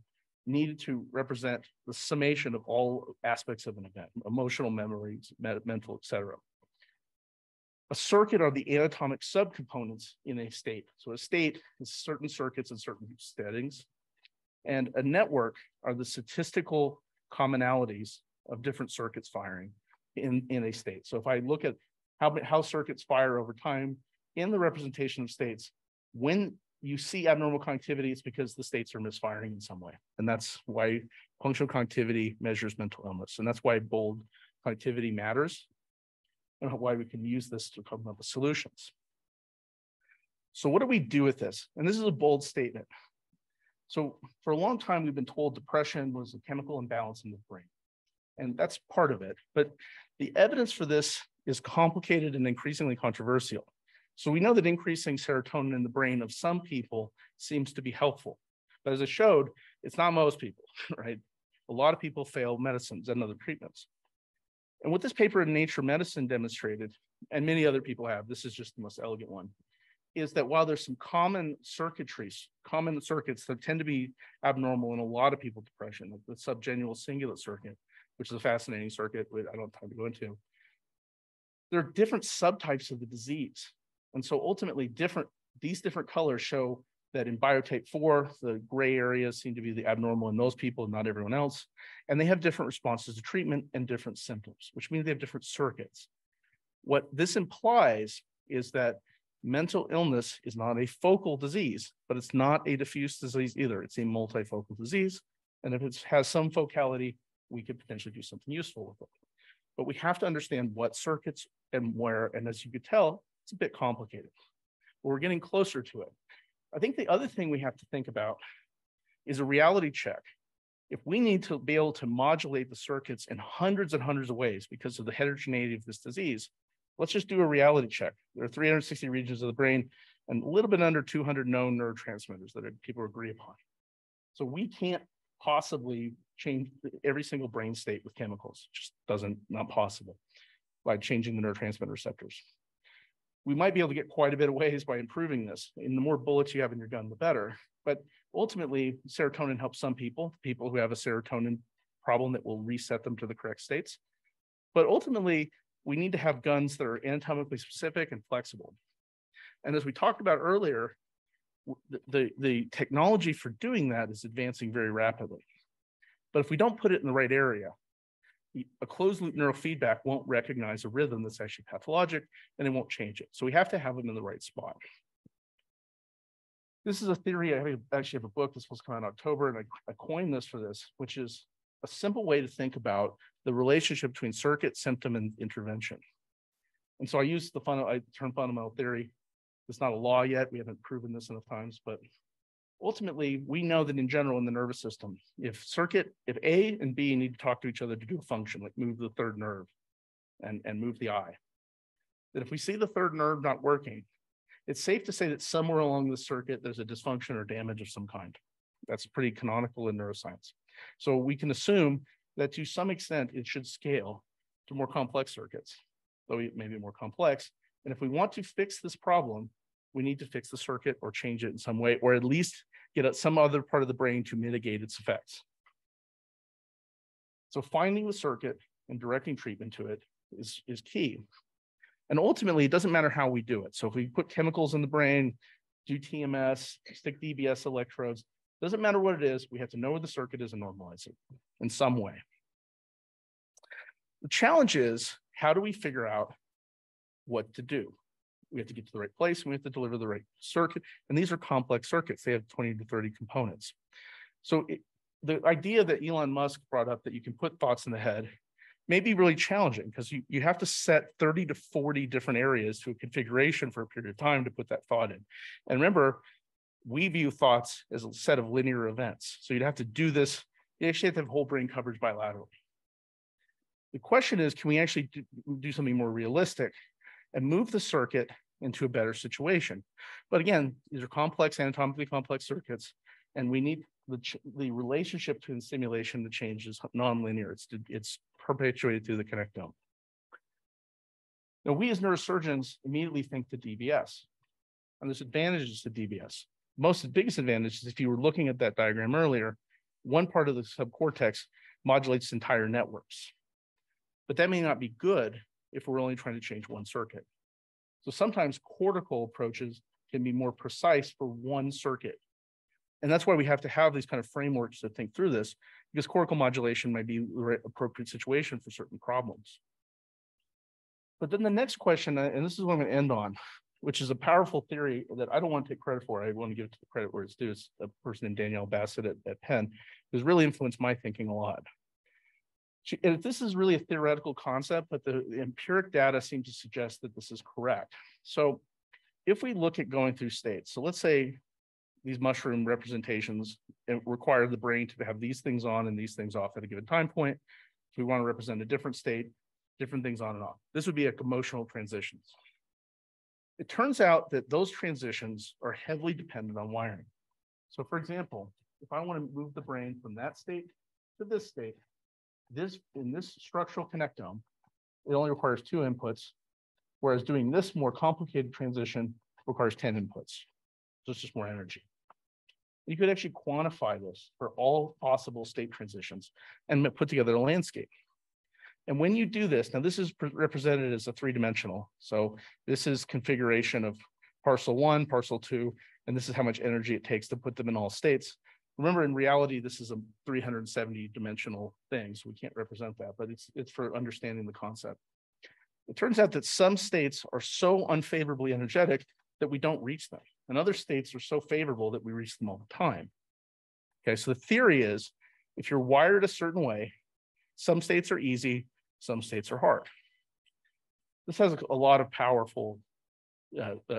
needed to represent the summation of all aspects of an event, emotional, memories, mental, et cetera. A circuit are the anatomic subcomponents in a state. So a state is certain circuits in certain settings, and a network are the statistical commonalities of different circuits firing in a state. So if I look at how circuits fire over time in the representation of states, when you see abnormal connectivity, it's because the states are misfiring in some way. And that's why functional connectivity measures mental illness. And that's why bold connectivity matters and why we can use this to come up with solutions. So what do we do with this? And this is a bold statement. So for a long time, we've been told depression was a chemical imbalance in the brain. And that's part of it. But the evidence for this is complicated and increasingly controversial. So we know that increasing serotonin in the brain of some people seems to be helpful. But as I showed, it's not most people, right? A lot of people fail medicines and other treatments. And what this paper in Nature Medicine demonstrated, and many other people have, this is just the most elegant one, is that while there's some common circuits that tend to be abnormal in a lot of people with depression, like the subgenual cingulate circuit, which is a fascinating circuit, which I don't have time to go into, there are different subtypes of the disease. And so ultimately, these different colors show that in biotype 4, the gray areas seem to be the abnormal in those people, not everyone else. And they have different responses to treatment and different symptoms, which means they have different circuits. What this implies is that mental illness is not a focal disease, but it's not a diffuse disease either. It's a multifocal disease. And if it has some focality, we could potentially do something useful with it. But we have to understand what circuits and where, and as you could tell, it's a bit complicated. But we're getting closer to it. I think the other thing we have to think about is a reality check. If we need to be able to modulate the circuits in hundreds and hundreds of ways because of the heterogeneity of this disease, let's just do a reality check. There are 360 regions of the brain and a little bit under 200 known neurotransmitters that people agree upon. So we can't possibly change every single brain state with chemicals. It just not possible by changing the neurotransmitter receptors. We might be able to get quite a bit of ways by improving this. And the more bullets you have in your gun, the better. But ultimately, serotonin helps some people who have a serotonin problem that will reset them to the correct states. But ultimately, we need to have guns that are anatomically specific and flexible. And as we talked about earlier, the technology for doing that is advancing very rapidly. But if we don't put it in the right area, a closed loop neurofeedback won't recognize a rhythm that's actually pathologic, and it won't change it. So we have to have them in the right spot. This is a theory. I actually have a book that's supposed to come out in October, and I coined this for this, which is a simple way to think about the relationship between circuit, symptom, and intervention. And so I use the term fundamental theory. It's not a law yet. We haven't proven this enough times, but ultimately, we know that in general in the nervous system, if A and B need to talk to each other to do a function, like move the third nerve and move the eye, that if we see the third nerve not working, it's safe to say that somewhere along the circuit, there's a dysfunction or damage of some kind. That's pretty canonical in neuroscience. So we can assume that to some extent, it should scale to more complex circuits, though it may be more complex. And if we want to fix this problem, we need to fix the circuit or change it in some way, or at least get at some other part of the brain to mitigate its effects. So finding the circuit and directing treatment to it is key. And ultimately, it doesn't matter how we do it. So if we put chemicals in the brain, do TMS, stick DBS electrodes, doesn't matter what it is, we have to know where the circuit is and normalize it in some way. The challenge is, how do we figure out what to do? We have to get to the right place, and we have to deliver the right circuit. And these are complex circuits. They have 20 to 30 components. So the idea that Elon Musk brought up that you can put thoughts in the head may be really challenging, because you have to set 30 to 40 different areas to a configuration for a period of time to put that thought in. And remember, we view thoughts as a set of linear events. So you'd have to do this. You actually have to have whole brain coverage bilaterally. The question is, can we actually do something more realistic and move the circuit into a better situation? But again, these are complex, anatomically complex circuits, and we need the relationship between the stimulation and the change is nonlinear. It's perpetuated through the connectome. Now, we as neurosurgeons immediately think to DBS, and there's advantages to DBS. The biggest advantage is, if you were looking at that diagram earlier, one part of the subcortex modulates entire networks. But that may not be good if we're only trying to change one circuit. So sometimes cortical approaches can be more precise for one circuit. And that's why we have to have these kind of frameworks to think through this, because cortical modulation might be the right appropriate situation for certain problems. But then the next question, and this is what I'm going to end on, which is a powerful theory that I don't want to take credit for. I want to give it the credit where it's due. It's a person named Danielle Bassett at Penn, who's really influenced my thinking a lot. This is really a theoretical concept, but the empiric data seem to suggest that this is correct. So if we look at going through states, so let's say these mushroom representations require the brain to have these things on and these things off at a given time point. If we want to represent a different state, different things on and off. This would be like emotional transitions. It turns out that those transitions are heavily dependent on wiring. So for example, if I want to move the brain from that state to this state, in this structural connectome, it only requires 2 inputs, whereas doing this more complicated transition requires 10 inputs. So it's just more energy. You could actually quantify this for all possible state transitions and put together a landscape. And when you do this, now this is represented as a 3-dimensional. So this is configuration of parcel 1, parcel 2, and this is how much energy it takes to put them in all states. Remember, in reality, this is a 370-dimensional thing, so we can't represent that, but it's for understanding the concept. It turns out that some states are so unfavorably energetic that we don't reach them, and other states are so favorable that we reach them all the time. Okay, so the theory is, if you're wired a certain way, some states are easy, some states are hard. This has a lot of powerful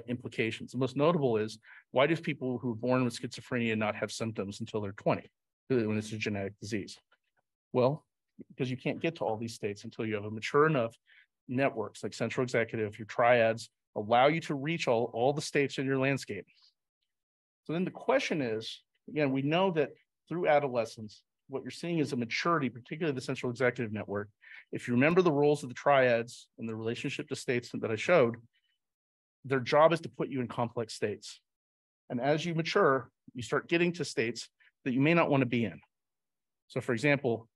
implications. The most notable is, why do people who are born with schizophrenia not have symptoms until they're 20, when it's a genetic disease? Well, because you can't get to all these states until you have a mature enough networks like central executive, your triads, allow you to reach all the states in your landscape. So then the question is, again, we know that through adolescence, what you're seeing is a maturity, particularly the central executive network. If you remember the roles of the triads and the relationship to states that I showed, their job is to put you in complex states. And as you mature, you start getting to states that you may not want to be in. So for example,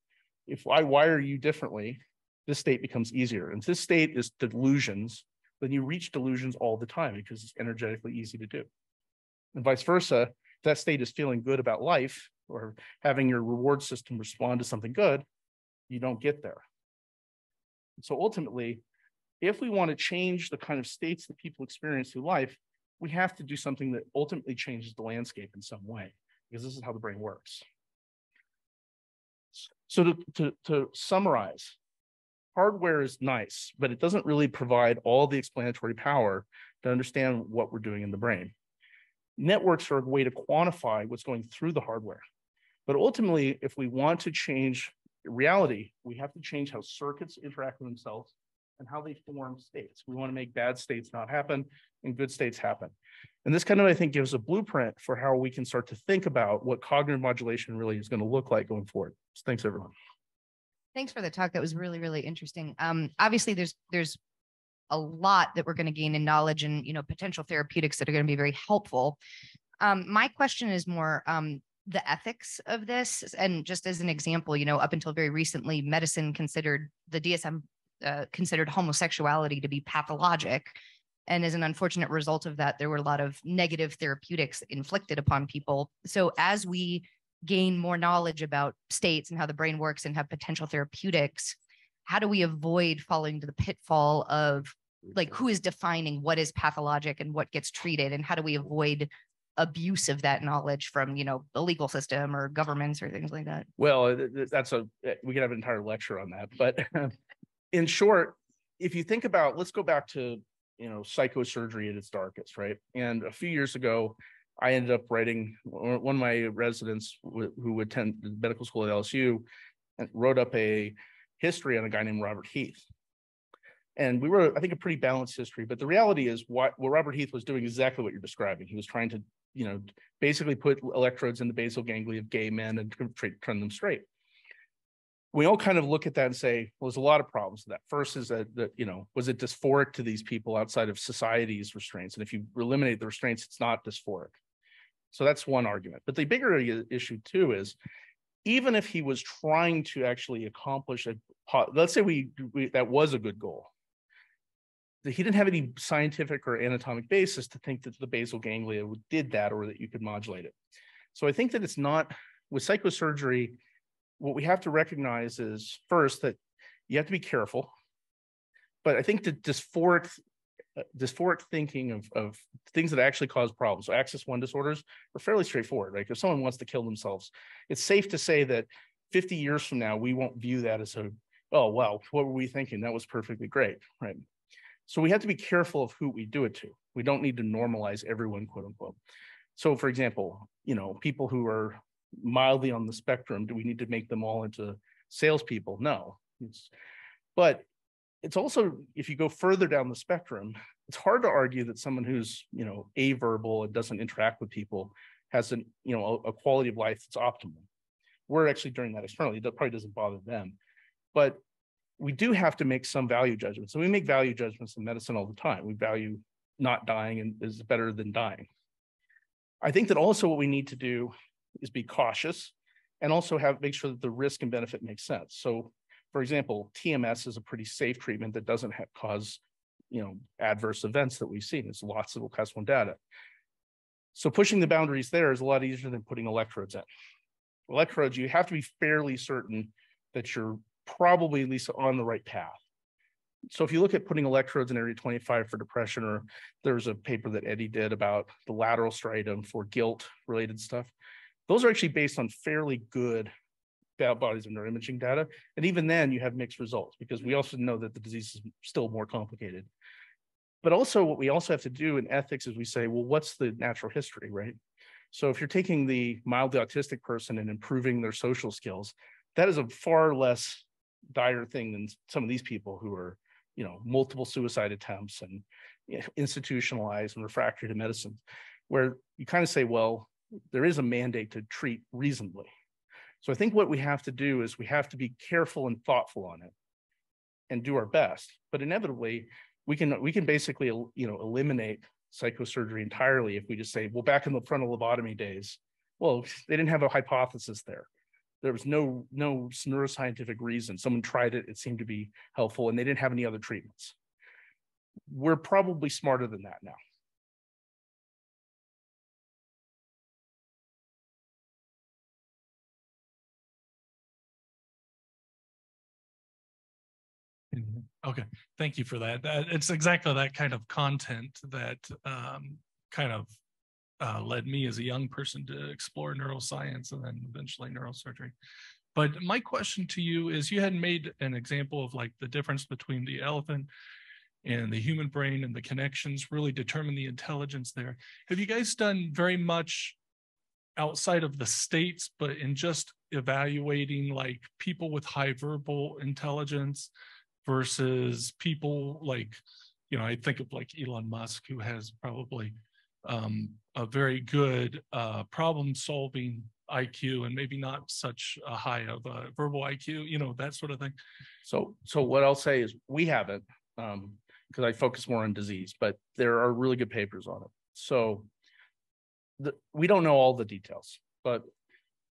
if I wire you differently, this state becomes easier. And if this state is delusions, then you reach delusions all the time because it's energetically easy to do. And vice versa, if that state is feeling good about life or having your reward system respond to something good, you don't get there. So ultimately, if we want to change the kind of states that people experience through life, we have to do something that ultimately changes the landscape in some way, because this is how the brain works. So to summarize, hardware is nice, but it doesn't really provide all the explanatory power to understand what we're doing in the brain. Networks are a way to quantify what's going through the hardware. But ultimately, if we want to change reality, we have to change how circuits interact with themselves and how they form states. We want to make bad states not happen and good states happen. And this kind of, I think, gives a blueprint for how we can start to think about what cognitive modulation really is going to look like going forward. So thanks, everyone. Thanks for the talk. That was really, really interesting. Obviously, there's a lot that we're going to gain in knowledge and, potential therapeutics that are going to be very helpful. My question is more the ethics of this. And just as an example, up until very recently, medicine considered the DSM considered homosexuality to be pathologic. And as an unfortunate result of that, there were a lot of negative therapeutics inflicted upon people. So as we gain more knowledge about states and how the brain works and have potential therapeutics, how do we avoid falling into the pitfall of who is defining what is pathologic and what gets treated? And how do we avoid abuse of that knowledge from, the legal system or governments or things like that? Well, we could have an entire lecture on that. But in short, if you think about, let's go back to, psychosurgery at its darkest, right? And a few years ago, I ended up writing, one of my residents who attended medical school at LSU and wrote up a history on a guy named Robert Heath. And we wrote, I think, a pretty balanced history. But the reality is what Robert Heath was doing exactly what you're describing. He was trying to, basically put electrodes in the basal ganglia of gay men and turn them straight. We all kind of look at that and say, well, there's a lot of problems with that. First is that was it dysphoric to these people outside of society's restraints? And if you eliminate the restraints, it's not dysphoric. So that's one argument. But the bigger issue too is, even if he was trying to actually accomplish let's say that was a good goal, he didn't have any scientific or anatomic basis to think that the basal ganglia did that or that you could modulate it. So I think that it's not, with psychosurgery, what we have to recognize is first that you have to be careful. But I think that dysphoric thinking of things that actually cause problems. So axis 1 disorders are fairly straightforward, right? If someone wants to kill themselves, it's safe to say that 50 years from now, we won't view that as oh, wow, what were we thinking? That was perfectly great, right? So we have to be careful of who we do it to. We don't need to normalize everyone, quote unquote. So for example, people who are mildly on the spectrum, do we need to make them all into salespeople? No. But it's also, if you go further down the spectrum, it's hard to argue that someone who's, averbal and doesn't interact with people has a quality of life that's optimal. We're actually doing that externally. That probably doesn't bother them. But we do have to make some value judgments. So we make value judgments in medicine all the time. We value not dying and is better than dying. I think that also what we need to do is be cautious and also make sure that the risk and benefit makes sense. So for example, TMS is a pretty safe treatment that doesn't cause, adverse events that we've seen. There's lots of class 1 data. So pushing the boundaries there is a lot easier than putting electrodes in. Electrodes, you have to be fairly certain that you're probably at least on the right path. So if you look at putting electrodes in area 25 for depression, or there's a paper that Eddie did about the lateral striatum for guilt-related stuff, those are actually based on fairly good bodies of neuroimaging data. And even then you have mixed results because we also know that the disease is still more complicated. But also what we also have to do in ethics is we say, well, what's the natural history, right? So if you're taking the mildly autistic person and improving their social skills, that is a far less dire thing than some of these people who are, multiple suicide attempts and institutionalized and refractory to medicine, where you kind of say, well, there is a mandate to treat reasonably. So I think what we have to do is we have to be careful and thoughtful on it and do our best. But inevitably, we can basically, eliminate psychosurgery entirely if we just say, well, back in the frontal lobotomy days, well, they didn't have a hypothesis there. There was no neuroscientific reason. Someone tried it, it seemed to be helpful, and they didn't have any other treatments. We're probably smarter than that now. Okay, thank you for that. It's exactly that kind of content that kind of led me as a young person to explore neuroscience and then eventually neurosurgery. But my question to you is, you had made an example of like the difference between the elephant and the human brain, and the connections really determine the intelligence there. Have you guys done very much outside of the states, but in just evaluating like people with high verbal intelligence versus people like, you know, I think of like Elon Musk, who has probably a very good problem solving IQ and maybe not such a high of a verbal IQ, you know, that sort of thing. So what I'll say is we haven't, because I focus more on disease, but there are really good papers on it. So we don't know all the details, but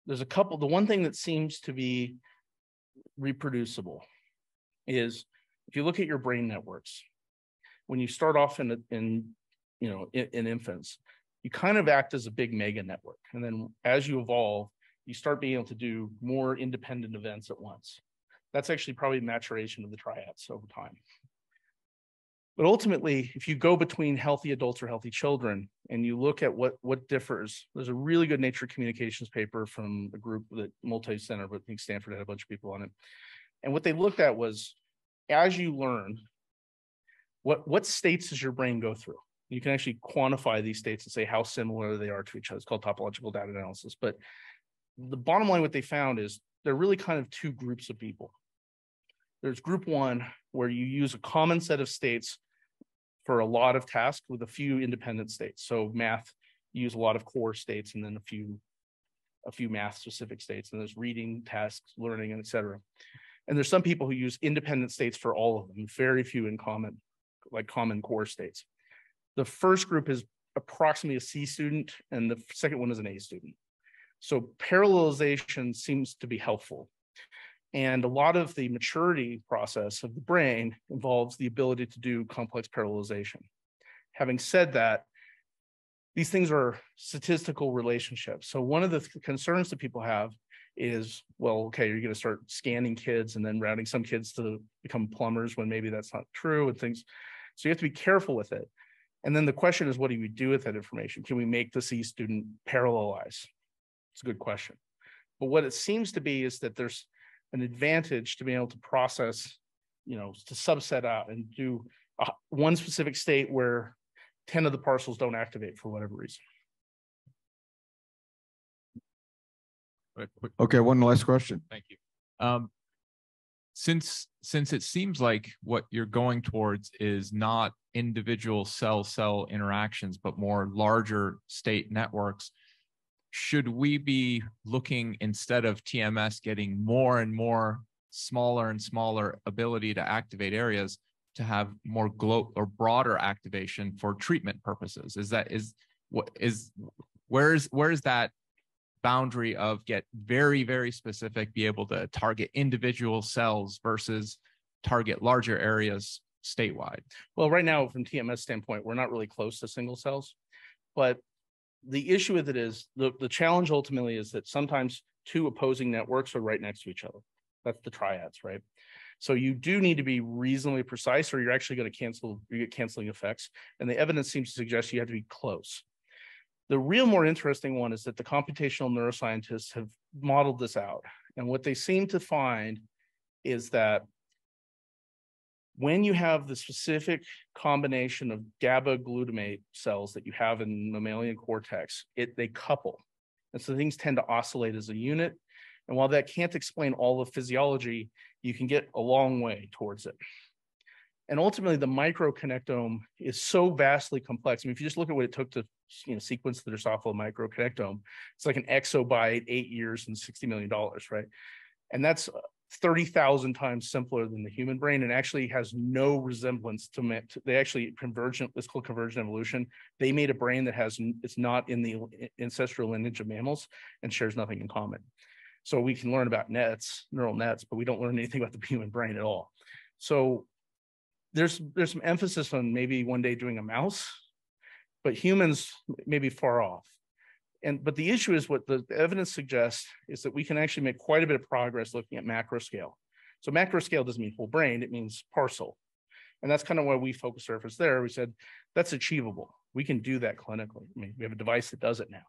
there's a couple. The one thing that seems to be reproducible is if you look at your brain networks, when you start off in infants, you kind of act as a big mega network. And then as you evolve, you start being able to do more independent events at once. That's actually probably maturation of the triads over time. But ultimately, if you go between healthy adults or healthy children and you look at what differs, there's a really good Nature Communications paper from a group that multi-center, but I think Stanford had a bunch of people on it. And what they looked at was, as you learn, what states does your brain go through? You can actually quantify these states and say how similar they are to each other. It's called topological data analysis. But the bottom line, what they found is they're really kind of two groups of people. There's group one, where you use a common set of states for a lot of tasks with a few independent states. So math, you use a lot of core states and then a few math specific states. And there's reading, tasks, learning, and et cetera. And there's some people who use independent states for all of them, very few in common, like common core states. The first group is approximately a C student, and the second one is an A student. So parallelization seems to be helpful. And a lot of the maturity process of the brain involves the ability to do complex parallelization. Having said that, these things are statistical relationships. So one of the concerns that people have is, well, okay, you're going to start scanning kids and then routing some kids to become plumbers when maybe that's not true and things. So you have to be careful with it. And then the question is, what do we do with that information? Can we make the C student parallelize? It's a good question. But what it seems to be is that there's an advantage to being able to process, to subset out and do one specific state where 10 of the parcels don't activate for whatever reason. Okay, one last question. Thank you. Since it seems like what you're going towards is not individual cell interactions, but more larger state networks, should we be looking, instead of TMS getting more and more smaller and smaller ability to activate areas, to have more broader activation for treatment purposes? Where is that boundary of get very, very specific, be able to target individual cells versus target larger areas statewide? Well, right now, from TMS standpoint, we're not really close to single cells, but the issue with it is the challenge ultimately is that sometimes two opposing networks are right next to each other. That's the triads, right? So you do need to be reasonably precise, or you're actually going to get canceling effects. And the evidence seems to suggest you have to be close. The real more interesting one is that the computational neuroscientists have modeled this out. And what they seem to find is that when you have the specific combination of GABA glutamate cells that you have in mammalian cortex, they couple. And so things tend to oscillate as a unit. And while that can't explain all of physiology, you can get a long way towards it. And ultimately, the microconnectome is so vastly complex. I mean, if you just look at what it took to sequence the Drosophila microconnectome, it's like an exobyte, 8 years and $60 million, right? And that's 30,000 times simpler than the human brain, and actually has no resemblance to they actually it's called convergent evolution. They made a brain that it's not in the ancestral lineage of mammals and shares nothing in common. So we can learn about nets, neural nets, but we don't learn anything about the human brain at all. So there's some emphasis on maybe one day doing a mouse, but humans may be far off. But the issue is what the evidence suggests is that we can actually make quite a bit of progress looking at macro scale. So macro scale doesn't mean whole brain, it means parcel. And that's kind of why we focused our efforts there. We said, that's achievable. We can do that clinically. I mean, we have a device that does it now.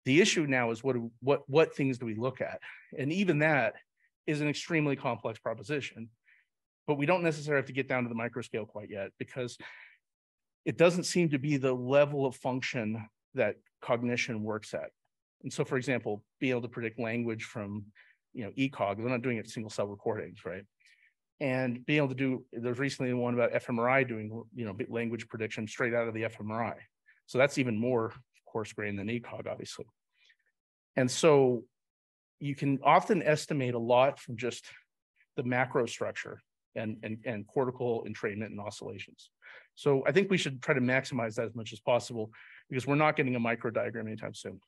The issue now is what things do we look at? And even that is an extremely complex proposition, but we don't necessarily have to get down to the micro scale quite yet, because it doesn't seem to be the level of function that cognition works at. And so, for example, being able to predict language from, ECOG, they're not doing it single cell recordings, right? And being able to do, there's recently one about fMRI doing, language prediction straight out of the fMRI. So that's even more coarse grained than ECOG, obviously. And so you can often estimate a lot from just the macro structure and cortical entrainment and oscillations. So I think we should try to maximize that as much as possible, because we're not getting a micro diagram anytime soon.